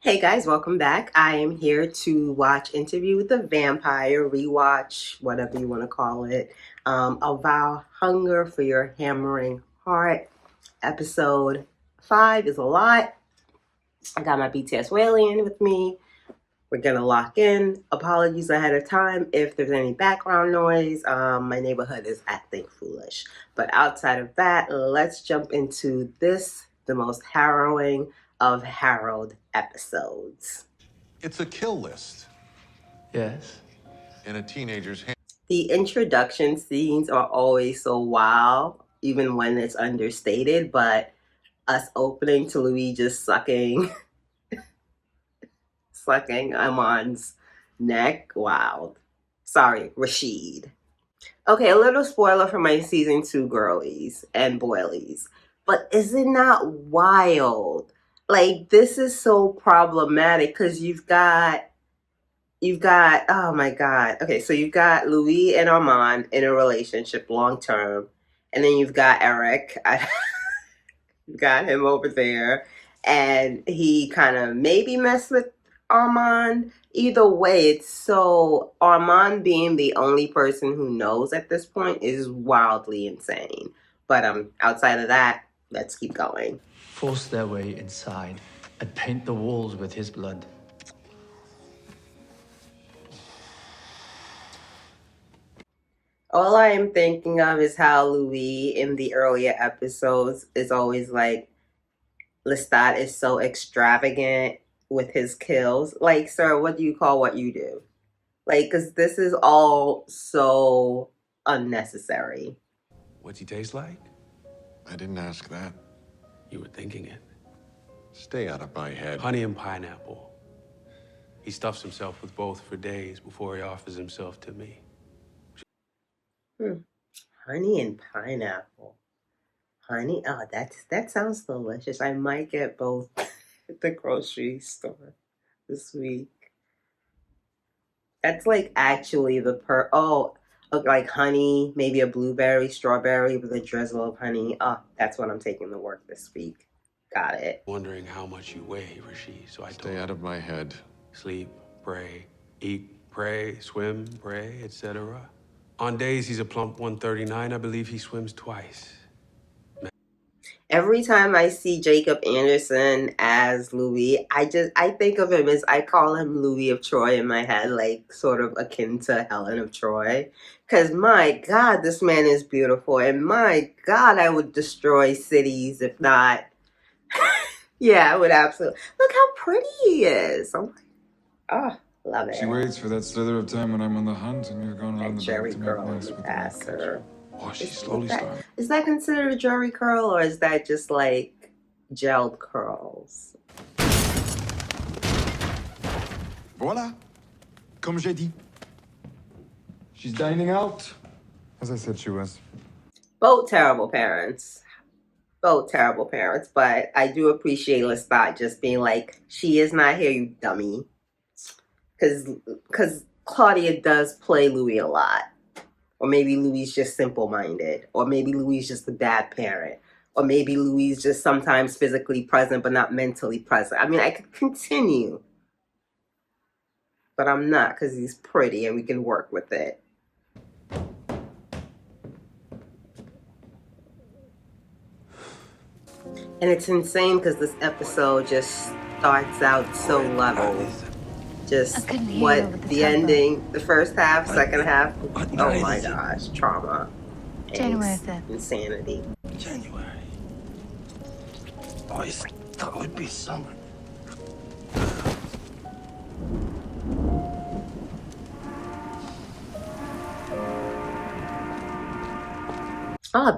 Hey guys, welcome back. I am here to watch Interview with the Vampire, rewatch, whatever you want to call it, of our Hunger for Your Hammering Heart. Episode 5 is a lot. I got my BTS Wailing with me. We're going to lock in. Apologies ahead of time if there's any background noise. My neighborhood is acting foolish. But outside of that, let's jump into this, the most harrowing of harrowed episodes. It's a kill list. Yes. In a teenager's hand. The introduction scenes are always so wild, even when it's understated, but us opening to Louis just sucking Amon's neck, wild. Sorry, Rashid. Okay, a little spoiler for my season 2 girlies and boilies, but is it not wild? Like, this is so problematic because you've got, oh my God. Okay, so you've got Louis and Armand in a relationship long term, and then you've got Eric. You've got him over there, and he kind of maybe messed with Armand. Either way, it's so, Armand being the only person who knows at this point is wildly insane. But outside of that, let's keep going. Force their way inside and paint the walls with his blood. All I am thinking of is how Louis in the earlier episodes is always like, Lestat is so extravagant with his kills. Like, sir, what do you call what you do? Like, because this is all so unnecessary. What's he taste like? I didn't ask that. You were thinking it. Stay out of my head. Honey and pineapple. He stuffs himself with both for days before he offers himself to me. Honey and pineapple. Honey, oh, that sounds delicious. I might get both at the grocery store this week. That's like actually the like honey, maybe a blueberry, strawberry with a drizzle of honey. Oh, that's what I'm taking to work this week. Got it. Wondering how much you weigh, Rashid, so I Stay out of my head. Sleep, pray, eat, pray, swim, pray, etc. On days he's a plump 139, I believe he swims twice. Every time I see Jacob Anderson as Louis, I think of him as, I call him Louis of Troy in my head, like sort of akin to Helen of Troy. Because my God, this man is beautiful. And my God, I would destroy cities if not. Yeah, I would absolutely. Look how pretty he is. Oh, love it. She waits for that slither of time when I'm on the hunt and you're going on the Jerry back to curl make nice in the with passer. Oh, she's slowly starting. Is that considered a Jerry curl, or is that just like gelled curls? Voila! Comme j'ai dit. She's dining out, as I said she was. Both terrible parents. Both terrible parents, but I do appreciate Lestat just being like, she is not here, you dummy. Because Claudia does play Louis a lot. Or maybe Louis is just simple-minded. Or maybe Louis is just a bad parent. Or maybe Louis is just sometimes physically present but not mentally present. I mean, I could continue. But I'm not, because he's pretty and we can work with it. And it's insane because this episode just starts out so level. Just what the ending, the first half, second half. Oh my gosh, trauma. January 5th. Insanity. January. Oh, I thought it would be summer.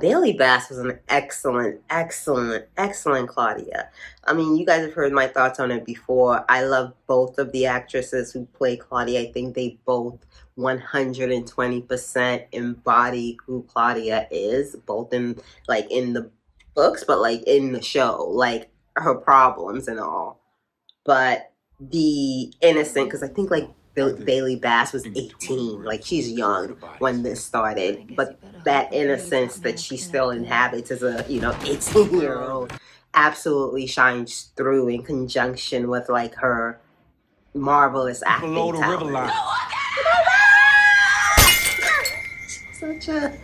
Bailey Bass was an excellent Claudia. I mean, you guys have heard my thoughts on it before. I love both of the actresses who play Claudia. I think they both 120% embody who Claudia is, both in the books, but like in the show, like her problems and all. But the innocent, because I think like Bailey Bass was 18, like she's young when this started, but that innocence that she still inhabits as a 18-year-old absolutely shines through in conjunction with like her marvelous acting Below the river talent. line. Such a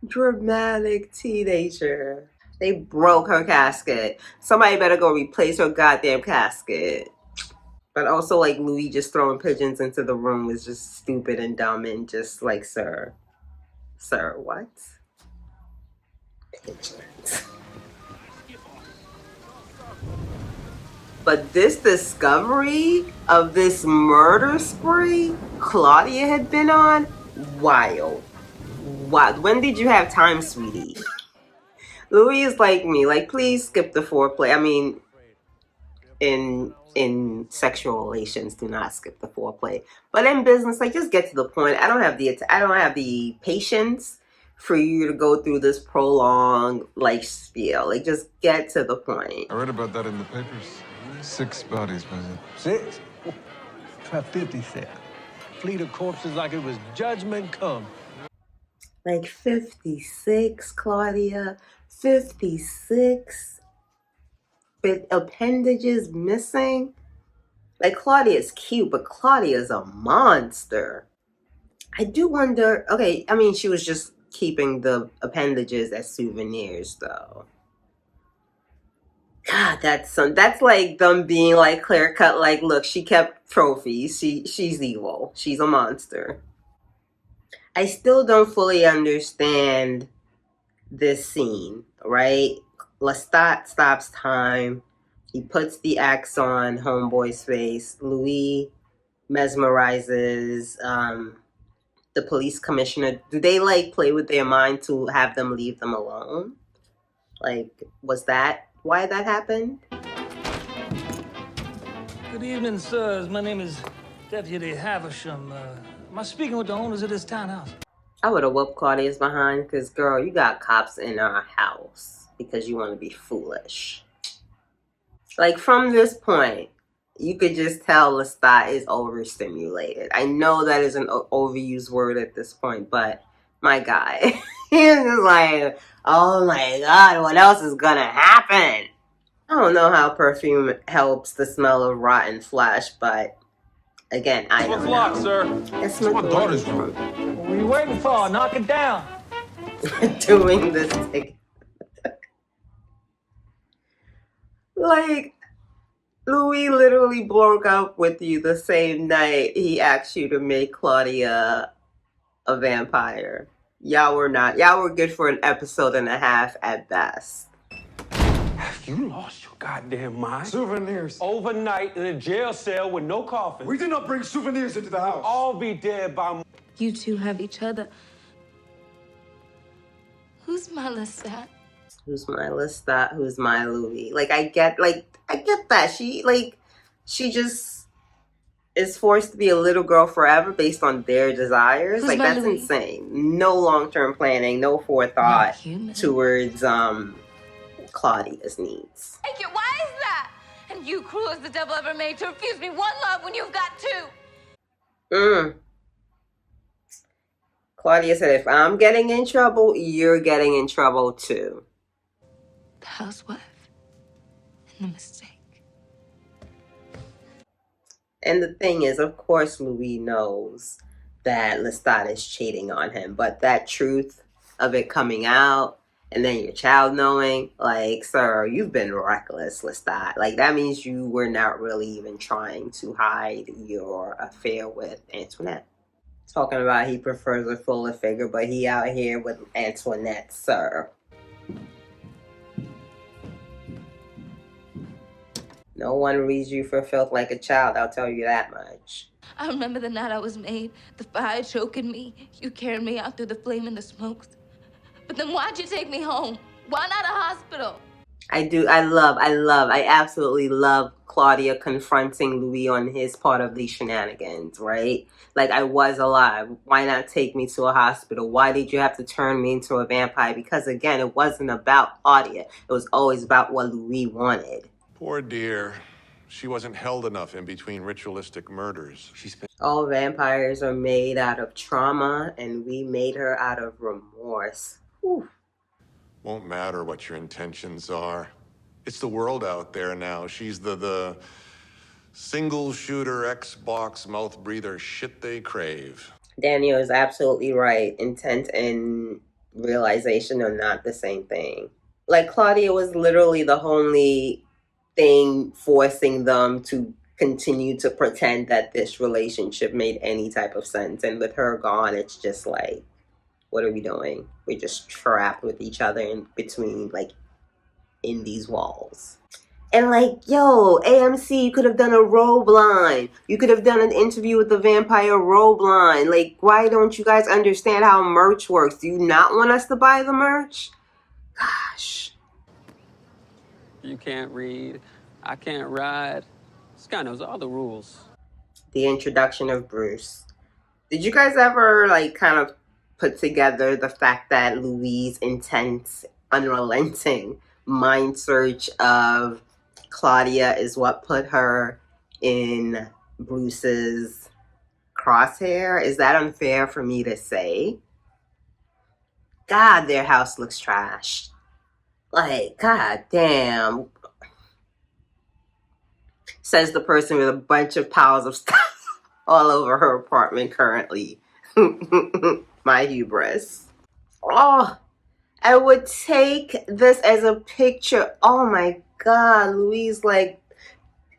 dramatic teenager. They broke her casket. Somebody better go replace her goddamn casket. But also, like, Louis just throwing pigeons into the room was just stupid and dumb and just like, sir, what? Pigeons. But this discovery of this murder spree Claudia had been on, wild. What? When did you have time, sweetie? Louis is like me. Like, please skip the foreplay. I mean, in sexual relations, do not skip the foreplay. But in business, like, just get to the point. I don't have the patience for you to go through this prolonged like spiel. Like, just get to the point. I read about that in the papers. 6 bodies, was it? 6? Try 56. Fleet of corpses like it was judgment come. Like 56, Claudia. 56. With appendages missing. Like, Claudia's cute, but Claudia's a monster. I do wonder, okay, I mean, she was just keeping the appendages as souvenirs, though. God, that's like them being like clear cut, like, look, she kept trophies. She's evil. She's a monster. I still don't fully understand this scene, right? Lestat stops time. He puts the axe on Homeboy's face. Louis mesmerizes the police commissioner. Do they like play with their mind to have them leave them alone? Like, was that why that happened? Good evening, sirs. My name is Deputy Havisham. Am I speaking with the owners of this townhouse? I would have whooped Claudia's behind because, girl, you got cops in our house because you want to be foolish. Like, from this point, you could just tell Lestat is overstimulated. I know that is an overused word at this point, but my guy, he's just like, oh my God, what else is gonna happen? I don't know how perfume helps the smell of rotten flesh, but again, I don't know. Locked, sir. That's my daughter's room. What are you waiting for? Knock it down. Doing this thing. Like, Louis literally broke up with you the same night he asked you to make Claudia a vampire. Y'all were good for an episode and a half at best. Have you lost your goddamn mind? Souvenirs. Overnight in a jail cell with no coffin. We did not bring souvenirs into the house. all be dead by You two have each other. Who's my Lestat? Who's my Lestat? Who's my Louis? Like, I get that. She just is forced to be a little girl forever based on their desires. Who's like, my that's Louis? insane. No long-term planning, no forethought human. towards Claudia's needs. Take it, why is that? And you, cruel as the devil ever made, to refuse me one love when you've got two. Claudia said, if I'm getting in trouble, you're getting in trouble too. The housewife and the mistake. And the thing is, of course, Louis knows that Lestat is cheating on him, but that truth of it coming out and then your child knowing, like, sir, you've been reckless, Lestat. Like, that means you were not really even trying to hide your affair with Antoinette. Talking about he prefers a fuller figure, but he out here with Antoinette, sir. No one reads you for filth like a child, I'll tell you that much. I remember the night I was made, the fire choking me, you carried me out through the flame and the smokes. But then why'd you take me home? Why not a hospital? I absolutely love Claudia confronting Louis on his part of these shenanigans, right? Like, I was alive. Why not take me to a hospital? Why did you have to turn me into a vampire? Because, again, it wasn't about Claudia. It was always about what Louis wanted. Poor dear. She wasn't held enough in between ritualistic murders. All vampires are made out of trauma, and we made her out of remorse. Whew. Won't matter what your intentions are. It's the world out there now. She's the single shooter Xbox mouth breather shit they crave. Daniel is absolutely right. Intent and realization are not the same thing. Like, Claudia was literally the only thing forcing them to continue to pretend that this relationship made any type of sense. And with her gone, it's just like, what are we doing? We're just trapped with each other in between, like, in these walls. And like, yo, AMC, you could have done a robe line. You could have done an interview with the vampire robe line. Like, why don't you guys understand how merch works? Do you not want us to buy the merch? Gosh. You can't read. I can't ride. This guy knows all the rules. The introduction of Bruce. Did you guys ever, like, kind of put together the fact that Louis' intense, unrelenting mind search of Claudia is what put her in Bruce's crosshair? Is that unfair for me to say? God, their house looks trash. Like, god damn. Says the person with a bunch of piles of stuff all over her apartment currently. My hubris. Oh, I would take this as a picture. Oh my god, Louise, like,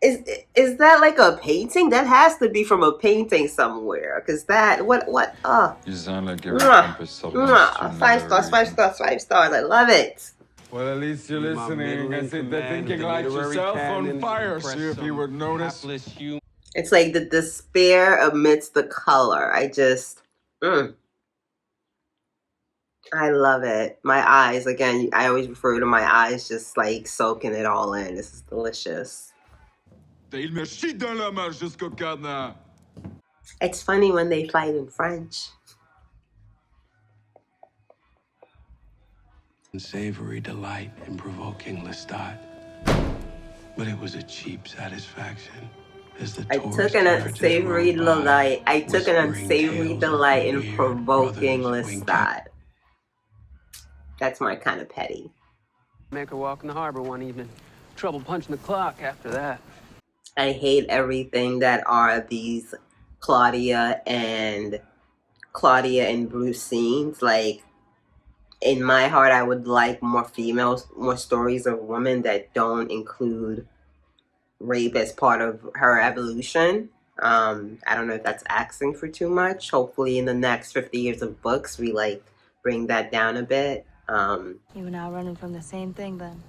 is that like a painting? That has to be from a painting somewhere. Because that, what, You sound like you're mwah, a 5 stars, 5 stars, 5 stars. I love it. Well, at least you're You're my listening. I middling said they're command thinking of the like literary yourself canon on to fire. press See if you some would notice. hapless human. It's like the despair amidst the color. I just, I love it. My eyes, again, I always refer to my eyes just like soaking it all in. This is delicious. Il me chie dans la main jusqu'au cadenas. It's funny when they fight in French. Savory delight in provoking Lestat. But it was a cheap satisfaction. As the I took an unsavory delight. I took an unsavory delight in provoking Lestat. That's my kind of petty. Make her walk in the harbor one evening. Trouble punching the clock after that. I hate everything that are these Claudia and Bruce scenes. Like, in my heart, I would like more females, more stories of women that don't include rape as part of her evolution. I don't know if that's asking for too much. Hopefully in the next 50 years of books, we like bring that down a bit. You were now running from the same thing then.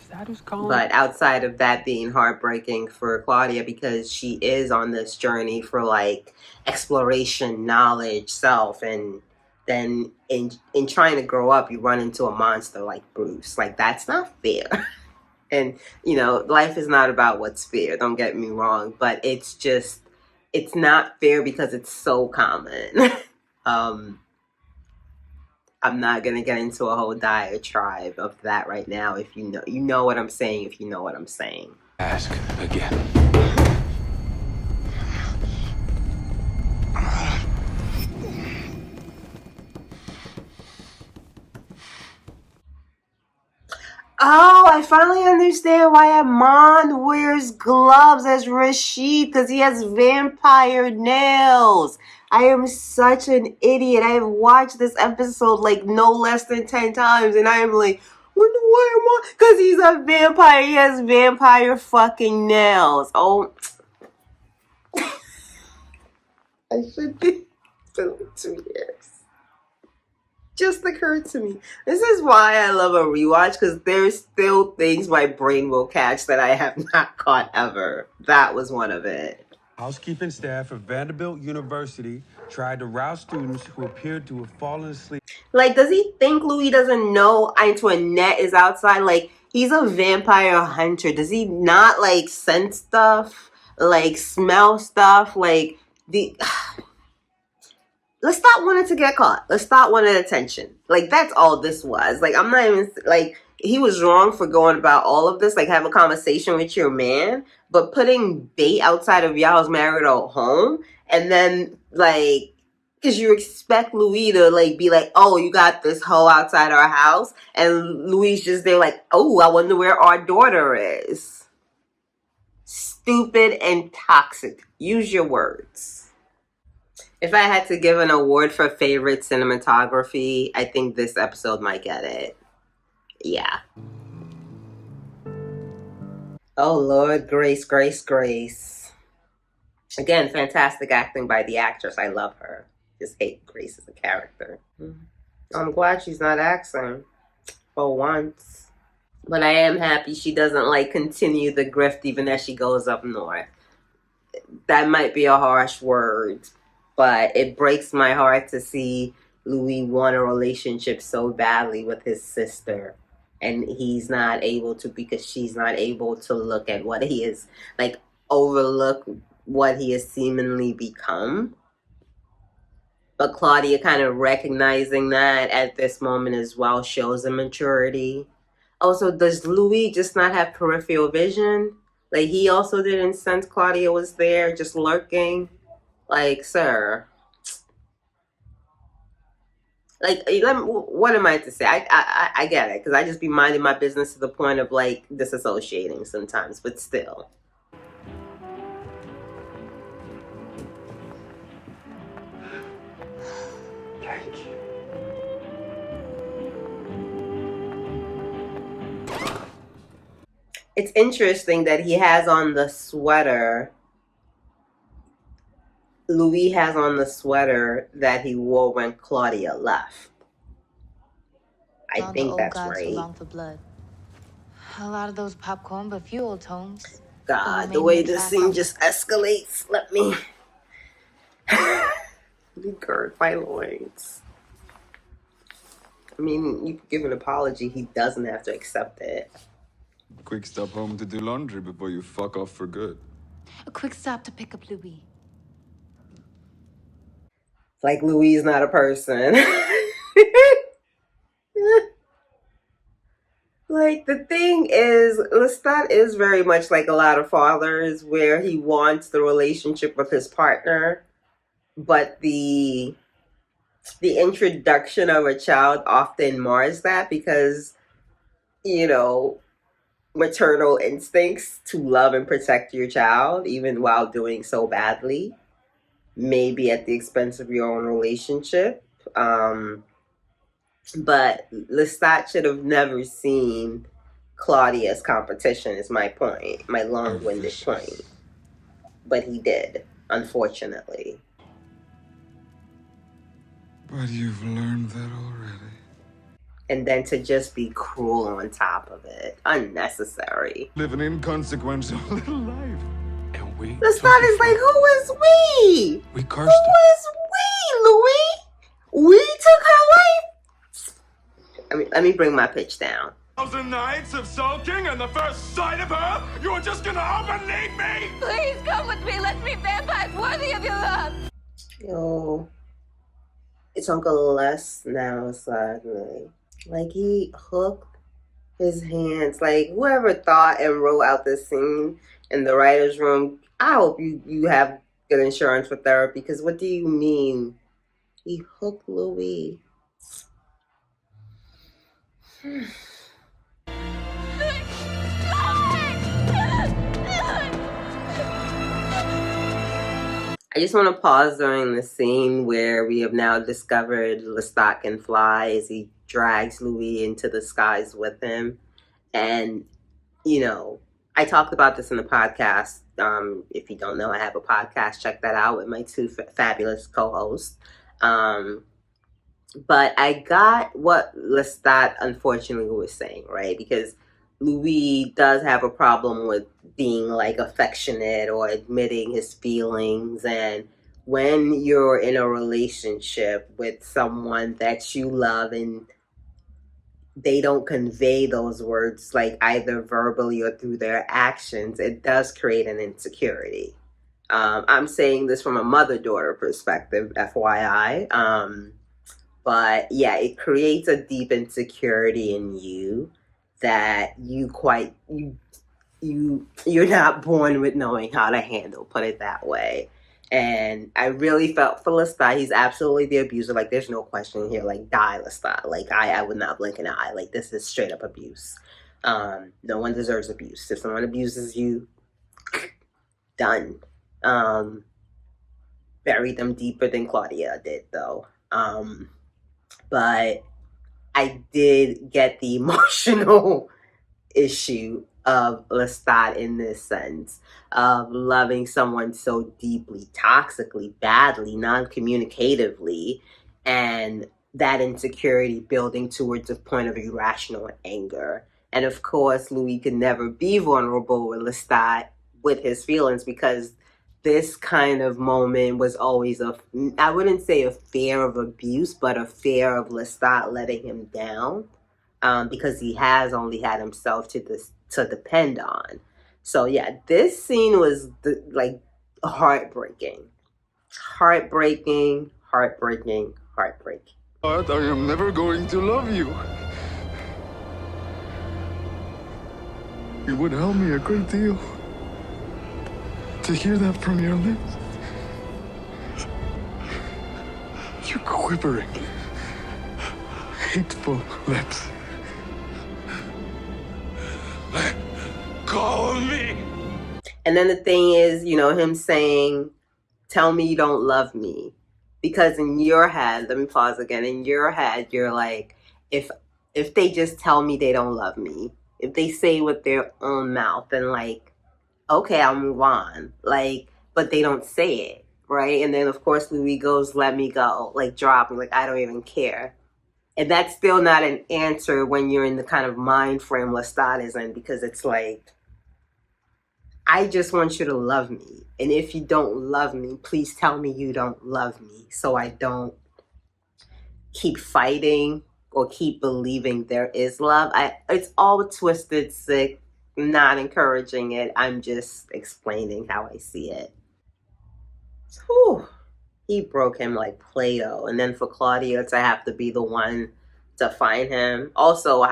Is that who's calling? But outside of that being heartbreaking for Claudia, because she is on this journey for like exploration, knowledge, self, and then in trying to grow up, you run into a monster like Bruce. Like, that's not fair. And, you know, life is not about what's fair, don't get me wrong, but it's just, it's not fair because it's so common. I'm not going to get into a whole diatribe of that right now. If you know what I'm saying, if you know what I'm saying. Ask again. Oh, I finally understand why Amon wears gloves as Rashid, because he has vampire nails. I am such an idiot. I have watched this episode like no less than 10 times, and I am like, why am I? Because he's a vampire. He has vampire fucking nails. Oh. I should be for 2 years. Just occurred to me. This is why I love a rewatch, because there's still things my brain will catch that I have not caught ever. That was one of it. Housekeeping staff at Vanderbilt University tried to rouse students who appeared to have fallen asleep. Like, does he think Louis doesn't know Antoinette is outside? Like, he's a vampire hunter. Does he not, like, sense stuff? Like, smell stuff? Like, Lestat wanted to get caught. Lestat wanted attention. Like, that's all this was. Like, I'm not even, like, he was wrong for going about all of this. Like, have a conversation with your man. But putting bait outside of y'all's marital home and then, like, Because you expect Louis to like be like, oh, you got this hoe outside our house, and Louis just there like, oh, I wonder where our daughter is. Stupid and toxic. Use your words. If I had to give an award for favorite cinematography, I think this episode might get it. Yeah. Oh Lord, Grace, Grace, Grace. Again, fantastic acting by the actress. I love her. Just hate Grace as a character. I'm glad she's not acting for once. But I am happy she doesn't like continue the grift even as she goes up north. That might be a harsh word, but it breaks my heart to see Louis want a relationship so badly with his sister. And he's not able to because she's not able to look at what he is, like overlook what he has seemingly become. But Claudia kind of recognizing that at this moment as well shows a maturity. Also, does Louis just not have peripheral vision? Like, he also didn't sense Claudia was there, just lurking. Like, sir. Like, what am I to say? I get it, because I just be minding my business to the point of, like, disassociating sometimes, but still. Thank you. It's interesting that he has on the sweater. Louis has on the sweater that he wore when Claudia left. I think that's right. Long for blood. A lot of those popcorn, but few old tones. God, the way this scene just escalates. Let me gird my loins. I mean, you could give an apology. He doesn't have to accept it. Quick stop home to do laundry before you fuck off for good. A quick stop to pick up Louis. Like Louis is not a person. Like, the thing is, Lestat is very much like a lot of fathers where he wants the relationship with his partner, but the introduction of a child often mars that because, you know, maternal instincts to love and protect your child, even while doing so badly, maybe at the expense of your own relationship. But Lestat should have never seen Claudia's competition, is my point, my long-winded point. But he did, unfortunately. But you've learned that already. And then to just be cruel on top of it. Unnecessary. Live an inconsequential little life. And we Lestat is like, who is we? We cursed Who her. is we, Louis? We took her life? Let me bring my pitch down. 1,000 nights of sulking and the first sight of her, you were just gonna up and leave me? Please come with me. Let's be vampires worthy of your love. Yo, it's Uncle Les now, sadly. Like, he hooked his hands. Like, whoever thought and wrote out this scene in the writer's room, I hope you have good insurance for therapy, because what do you mean? He hooked Louis. I just want to pause during the scene where we have now discovered Lestat can fly as he drags Louis into the skies with him. And, you know, I talked about this in the podcast. If you don't know, I have a podcast. Check that out with my two fabulous co-hosts. But I got what Lestat unfortunately was saying, right? Because Louis does have a problem with being like affectionate or admitting his feelings. And when you're in a relationship with someone that you love and they don't convey those words, like either verbally or through their actions, it does create an insecurity. I'm saying this from a mother-daughter perspective, FYI. But yeah, it creates a deep insecurity in you that you're not born with knowing how to handle, put it that way. And I really felt for Lestat. He's absolutely the abuser. Like, there's no question here. Like, die, Lestat. Like, I would not blink an eye. Like, this is straight up abuse. No one deserves abuse. If someone abuses you, done. Bury them deeper than Claudia did, though. But I did get the emotional issue of Lestat in this sense of loving someone so deeply, toxically, badly, non-communicatively, and that insecurity building towards a point of irrational anger. And of course, Louis could never be vulnerable with Lestat with his feelings because this kind of moment was always I wouldn't say a fear of abuse, but a fear of Lestat letting him down. Because he has only had himself to depend on. So yeah, this scene was like heartbreaking. Heartbreaking. But I am never going to love you. It would help me a great deal to hear that from your lips. Your quivering, hateful lips. Let go of me. And then the thing is, him saying, tell me you don't love me. Because in your head, let me pause again, in your head, you're like, if they just tell me they don't love me, if they say with their own mouth, then like, okay, I'll move on. Like, but they don't say it, right? And then of course Louis goes, let me go, like drop me, like I don't even care. And that's still not an answer when you're in the kind of mind frame Lestat is in, because it's like, I just want you to love me. And if you don't love me, please tell me you don't love me so I don't keep fighting or keep believing there is love. It's all twisted, sick, not encouraging it. I'm just explaining how I see it. Whew. He broke him like Play-Doh. And then for Claudia to have to be the one to find him. Also,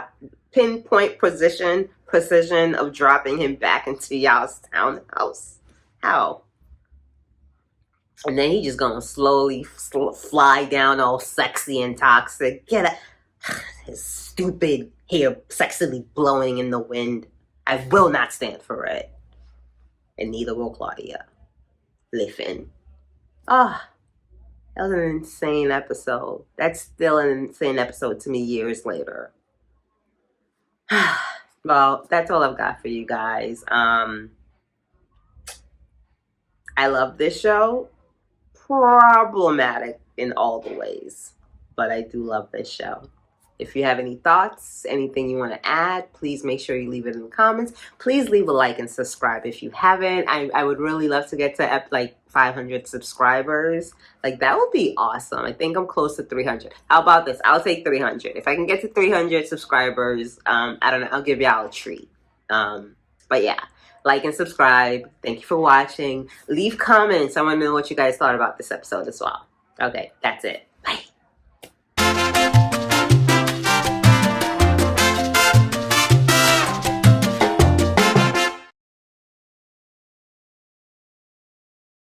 pinpoint precision of dropping him back into y'all's townhouse. How? And then he just gonna slowly fly down all sexy and toxic. Get it. His stupid hair sexily blowing in the wind. I will not stand for it. And neither will Claudia. Listen. Ah. That was an insane episode. That's still an insane episode to me years later. Well, that's all I've got for you guys. I love this show. Problematic in all the ways. But I do love this show. If you have any thoughts, anything you want to add, please make sure you leave it in the comments. Please leave a like and subscribe if you haven't. I would really love to get to like 500 subscribers. Like, that would be awesome. I think I'm close to 300. How about this? I'll take 300. If I can get to 300 subscribers, I don't know, I'll give y'all a treat. But yeah, like and subscribe. Thank you for watching. Leave comments. I want to know what you guys thought about this episode as well. Okay, that's it. Bye.